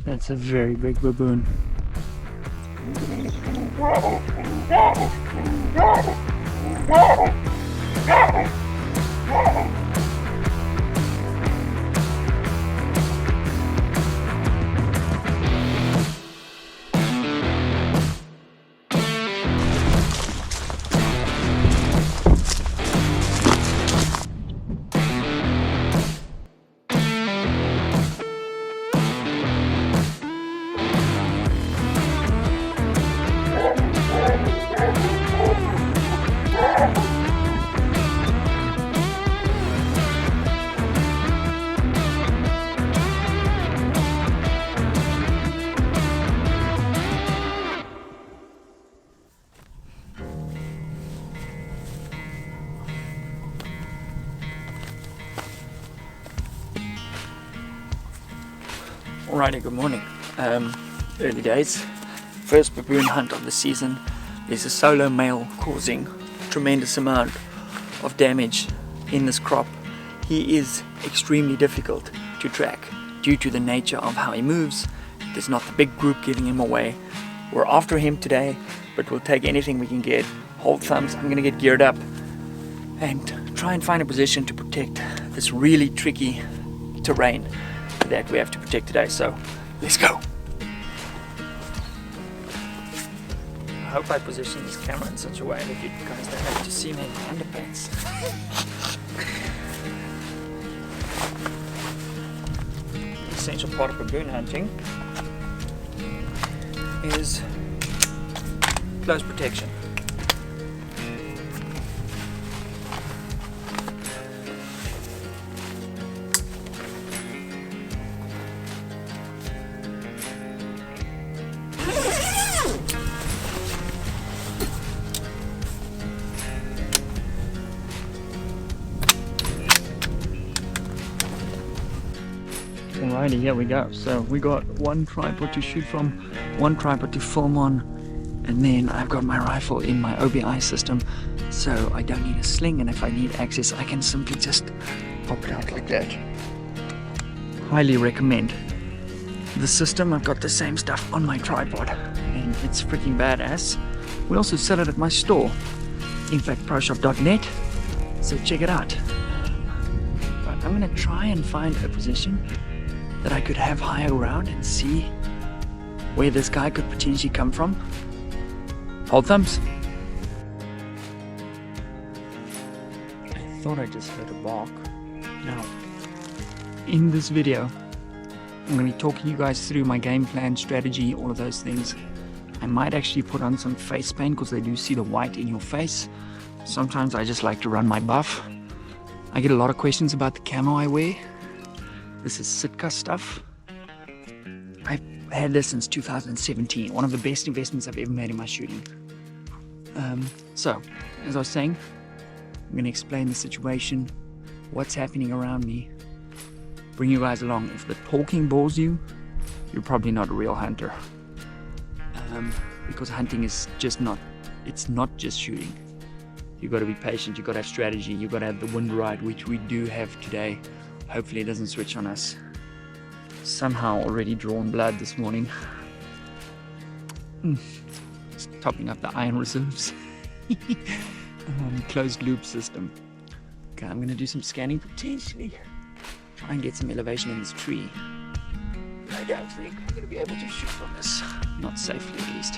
That's a very big baboon. Alrighty, good morning. Early days. First baboon hunt of the season. There's a solo male causing a tremendous amount of damage in this crop. He is extremely difficult to track due to the nature of how he moves. There's not the big group giving him away. We're after him today, but we'll take anything we can get. Hold thumbs. I'm gonna get geared up and try and find a position to protect this really tricky terrain that we have to protect today. So let's go. I hope I position this camera in such a way that you guys don't have to see me in underpants. The essential part of baboon hunting is close protection. Alrighty, here we go. So we got one tripod to shoot from, one tripod to film on, and then I've got my rifle in my OBI system, so I don't need a sling, and if I need access I can simply just pop it out like that. Highly recommend the system. I've got the same stuff on my tripod and it's freaking badass. We also sell it at my store, infactproshop.net, so check it out. But I'm gonna try and find a position that I could have higher ground and see where this guy could potentially come from. Hold thumbs. I thought I just heard a bark. Now, in this video, I'm going to be talking you guys through my game plan, strategy, all of those things. I might actually put on some face paint because they do see the white in your face. Sometimes I just like to run my buff. I get a lot of questions about the camo I wear. This is Sitka stuff. I've had this since 2017. One of the best investments I've ever made in my shooting. So, as I was saying, I'm going to explain the situation, what's happening around me, bring you guys along. If the talking bores you, you're probably not a real hunter. Because hunting is just not, it's not just shooting. You've got to be patient, you've got to have strategy, you've got to have the wind right, which we do have today. Hopefully it doesn't switch on us. Somehow already drawn blood this morning. Just topping up the iron reserves. Closed loop system. Okay, I'm gonna do some scanning potentially. Try and get some elevation in this tree. But I don't think I'm gonna be able to shoot from this. Not safely at least.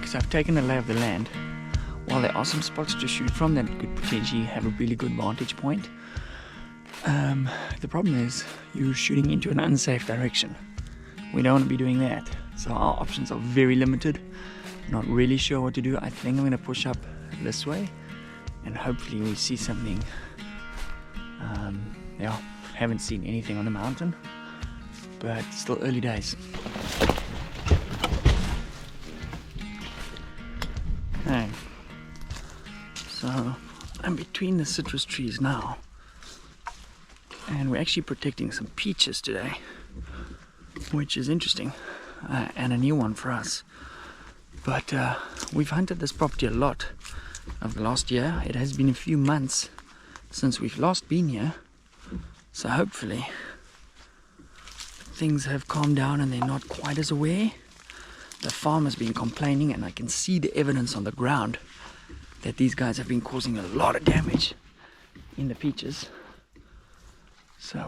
So I've taken a lay of the land. While there are some spots to shoot from that could potentially have a really good vantage point, the problem is you're shooting into an unsafe direction. We don't want to be doing that. So our options are very limited. Not really sure what to do. I think I'm going to push up this way and hopefully we see something. Yeah, haven't seen anything on the mountain, but still early days. Okay, So I'm between the citrus trees now, and we're actually protecting some peaches today, which is interesting, and a new one for us. But we've hunted this property a lot over the last year. It has been a few months since we've last been here, so hopefully things have calmed down and they're not quite as aware. The farm has been complaining, and I can see the evidence on the ground that these guys have been causing a lot of damage in the peaches. So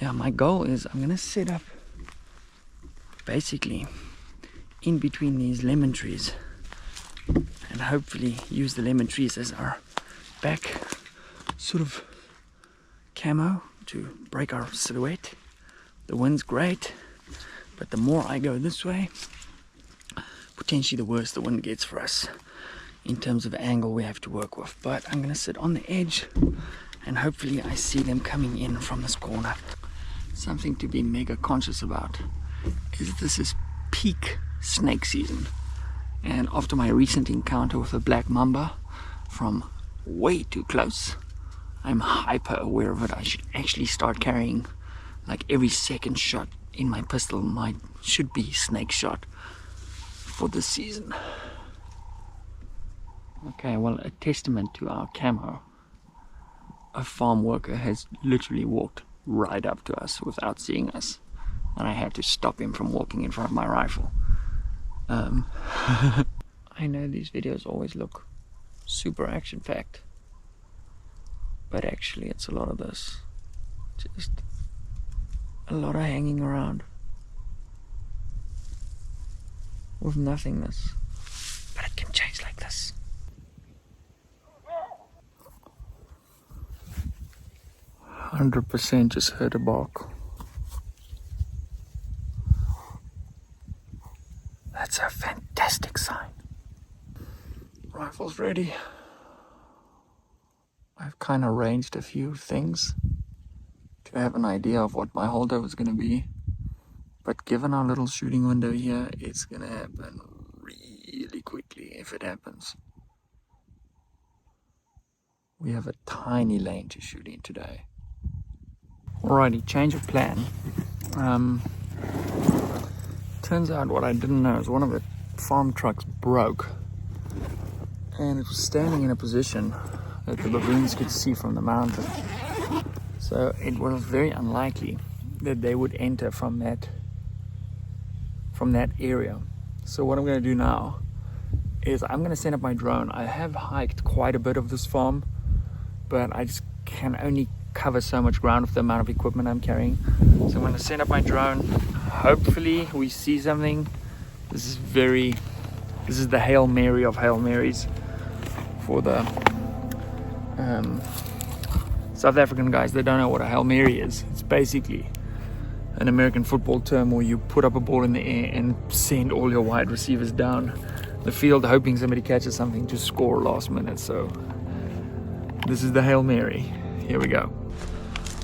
yeah, my goal is I'm gonna set up basically in between these lemon trees and hopefully use the lemon trees as our back sort of camo to break our silhouette. The wind's great, but the more I go this way, potentially the worse the wind gets for us in terms of angle we have to work with. But I'm gonna sit on the edge and hopefully I see them coming in from this corner. Something to be mega conscious about is this is peak snake season, and after my recent encounter with a black mamba from way too close, I'm hyper aware of it. I should actually start carrying, like, every second shot in my pistol should be snake shot for this season. Okay, well, a testament to our camo, a farm worker has literally walked right up to us without seeing us, and I had to stop him from walking in front of my rifle. I know these videos always look super action-packed, but actually it's a lot of this, just a lot of hanging around with nothingness. But it can change like this. "100% just heard a bark." That's a fantastic sign. Rifle's ready. I've kind of ranged a few things to have an idea of what my holdover is going to be. But given our little shooting window here, it's going to happen really quickly if it happens. We have a tiny lane to shoot in today. Alrighty, change of plan. Turns out what I didn't know is one of the farm trucks broke, and it was standing in a position that the baboons could see from the mountain. So it was very unlikely that they would enter from that area. So what I'm going to do now is I'm going to send up my drone. I have hiked quite a bit of this farm, but I just can only cover so much ground with the amount of equipment I'm carrying. So I'm going to send up my drone. Hopefully we see something. This is the Hail Mary of Hail Marys for the South African guys that don't know what a Hail Mary is. It's basically an American football term where you put up a ball in the air and send all your wide receivers down the field hoping somebody catches something to score last minute. So this is the Hail Mary. Here we go.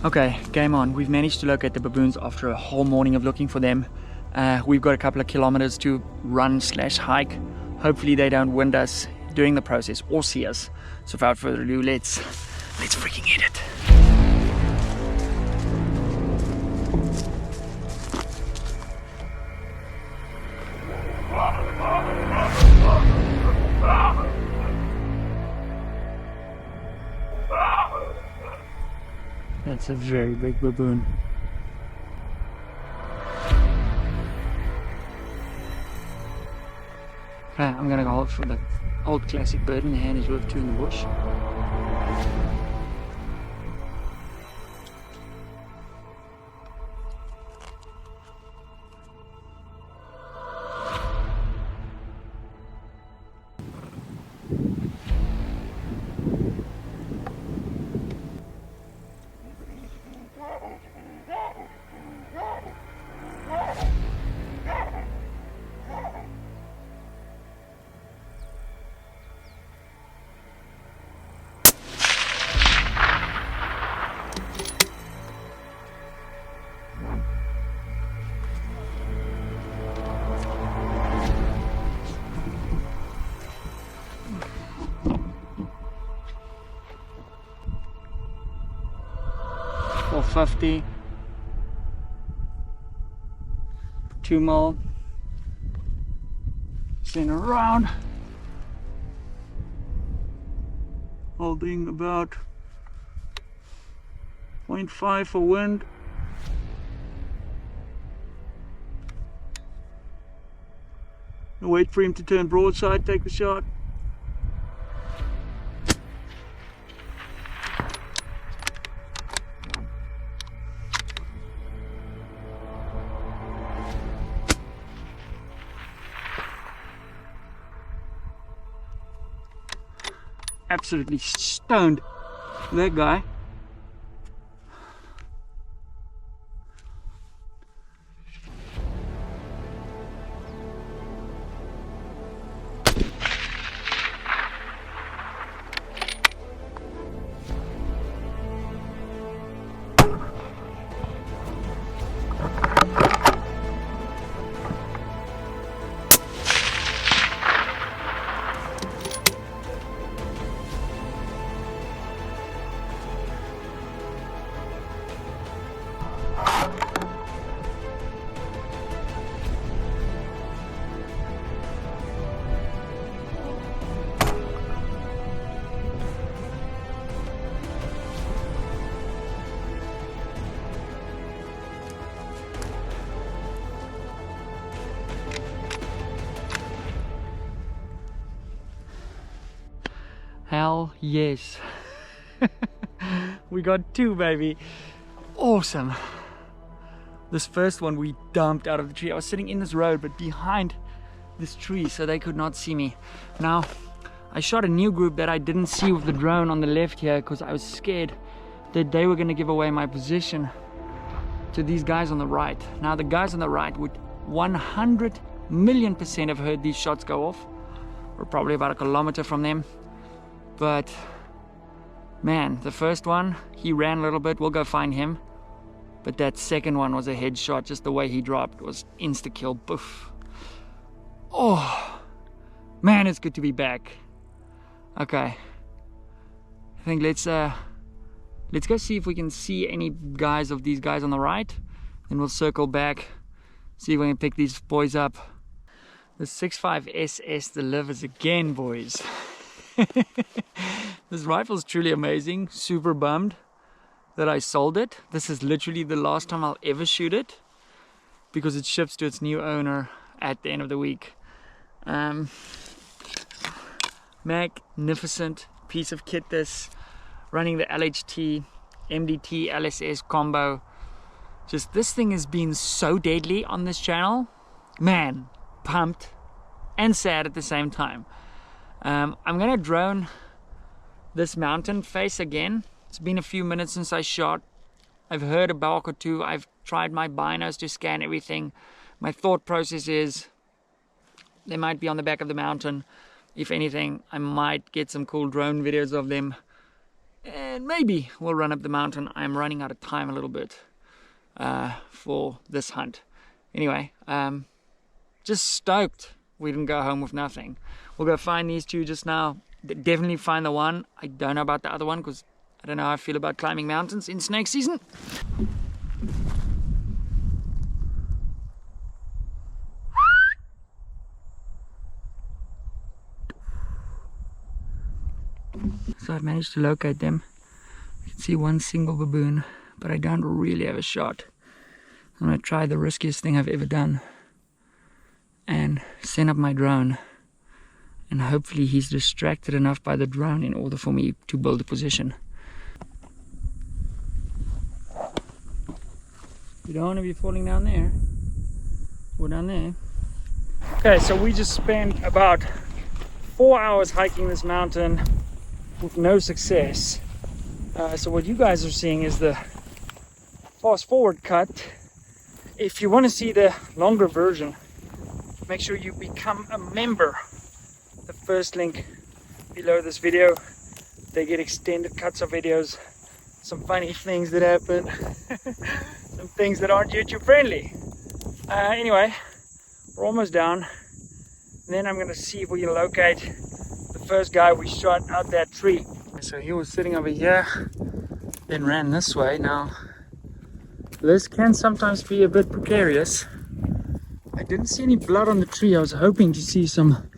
Okay, game on. We've managed to locate the baboons after a whole morning of looking for them. We've got a couple of kilometers to run/hike. Hopefully they don't wind us during the process or see us. So without further ado, let's freaking hit it. That's a very big baboon. Okay, I'm gonna go for the old classic bird in the hand is worth two in the bush. 50, 2 mil, send around, holding about 0.5 for wind. Wait for him to turn broadside, take the shot. Absolutely stoned, that guy. Hell yes. We got 2, baby. Awesome. This first one we dumped out of the tree. I was sitting in this road but behind this tree so they could not see me. Now I shot a new group that I didn't see with the drone on the left here because I was scared that they were going to give away my position to these guys on the right. Now the guys on the right would 100,000,000% have heard these shots go off. We're probably about 1 kilometer from them. But man, the first one, he ran a little bit. We'll go find him. But that second one was a headshot. Just the way he dropped was insta-kill. Boof. Oh, man, it's good to be back. Okay. I think let's go see if we can see any guys of these guys on the right. Then we'll circle back, see if we can pick these boys up. The 6.5 SS delivers again, boys. This rifle is truly amazing. Super bummed that I sold it. This is literally the last time I'll ever shoot it because it ships to its new owner at the end of the week. Magnificent piece of kit, this, running the LHT MDT LSS combo. Just, this thing has been so deadly on this channel. Man, pumped and sad at the same time. I'm gonna drone this mountain face again. It's been a few minutes since I shot. I've heard a bark or two. I've tried my binos to scan everything. My thought process is they might be on the back of the mountain. If anything, I might get some cool drone videos of them, and maybe we'll run up the mountain. I'm running out of time a little bit for this hunt. Anyway, just stoked we didn't go home with nothing. We'll go find these 2 just now. Definitely find the one. I don't know about the other one because I don't know how I feel about climbing mountains in snake season. So I've managed to locate them. You can see one single baboon, but I don't really have a shot. I'm going to try the riskiest thing I've ever done and send up my drone, and hopefully he's distracted enough by the drone in order for me to build a position. You don't want to be falling down there or down there. Okay, so we just spent about 4 hours hiking this mountain with no success. So what you guys are seeing is the fast forward cut. If you want to see the longer version, make sure you become a member. The first link below this video. They get extended cuts of videos, some funny things that happen, some things that aren't YouTube friendly. Anyway, we're almost down. And then I'm going to see if we can locate the first guy we shot out that tree. So he was sitting over here, then ran this way. Now This can sometimes be a bit precarious. I didn't see any blood on the tree. I was hoping to see some,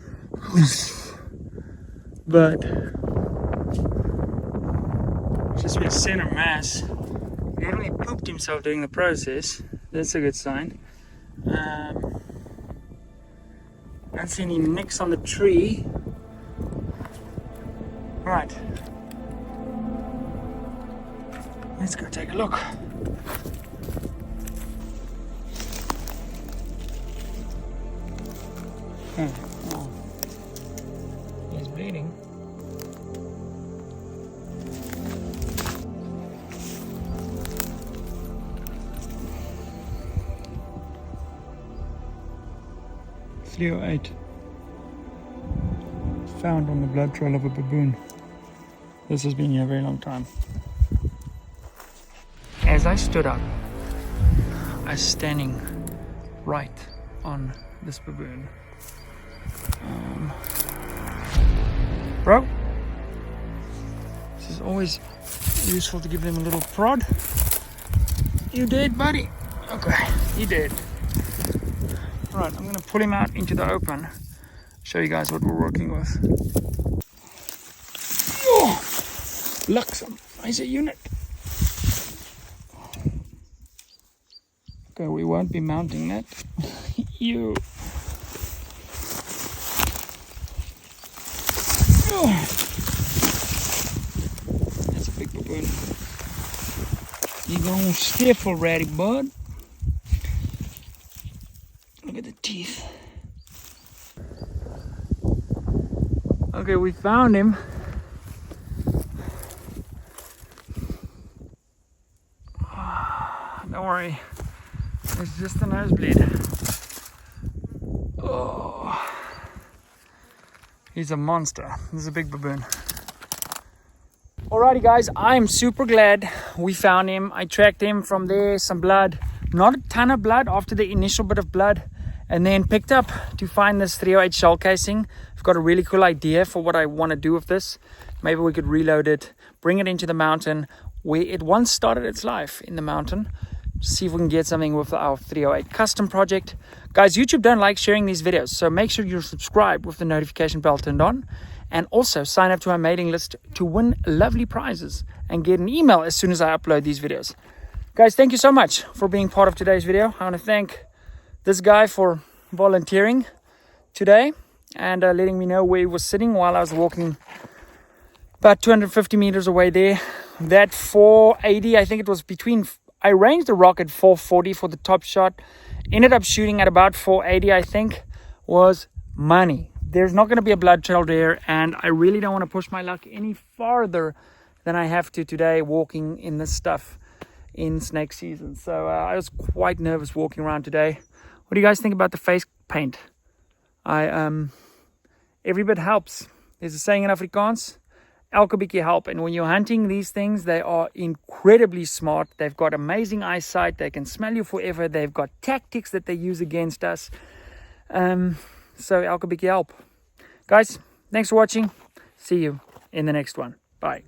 but just been center mass. He only pooped himself during the process. That's a good sign. I don't see any nicks on the tree. Right. Let's go take a look. Oh, he's bleeding. .308 found on the blood trail of a baboon. This has been here a very long time. As I stood up, I was standing right on this baboon. Bro, this is always useful to give them a little prod. You dead, buddy? Okay, you dead. Right, I'm gonna pull him out into the open, show you guys what we're working with. Oh, lucksome, nice a unit. Okay, we won't be mounting that. You. Oh. That's a big baboon. You gonna stiff already, bud? Look at the teeth. Okay, we found him. Don't worry, it's just a nosebleed. Oh, he's a monster. This is a big baboon. Alrighty guys, I'm super glad we found him. I tracked him from there, some blood, not a ton of blood after the initial bit of blood, and then picked up to find this 308 shell casing. I've got a really cool idea for what I want to do with this. Maybe we could reload it, bring it into the mountain where it once started its life, in the mountain. See if we can get something with our 308 custom project. Guys, YouTube don't like sharing these videos, so make sure you're subscribed with the notification bell turned on, and also sign up to our mailing list to win lovely prizes and get an email as soon as I upload these videos. Guys, thank you so much for being part of today's video. I want to thank this guy for volunteering today and letting me know where he was sitting while I was walking about 250 meters away there. That 480, I think it was between, I ranged the rock at 440 for the top shot, ended up shooting at about 480, I think, was money. There's not going to be a blood trail there, and I really don't want to push my luck any farther than I have to today walking in this stuff in snake season. So I was quite nervous walking around today. What do you guys think about the face paint? Every bit helps. There's a saying in Afrikaans, elke bietjie help. And when you're hunting these things, they are incredibly smart. They've got amazing eyesight. They can smell you forever. They've got tactics that they use against us. So elke bietjie help. Guys, thanks for watching. See you in the next one. Bye.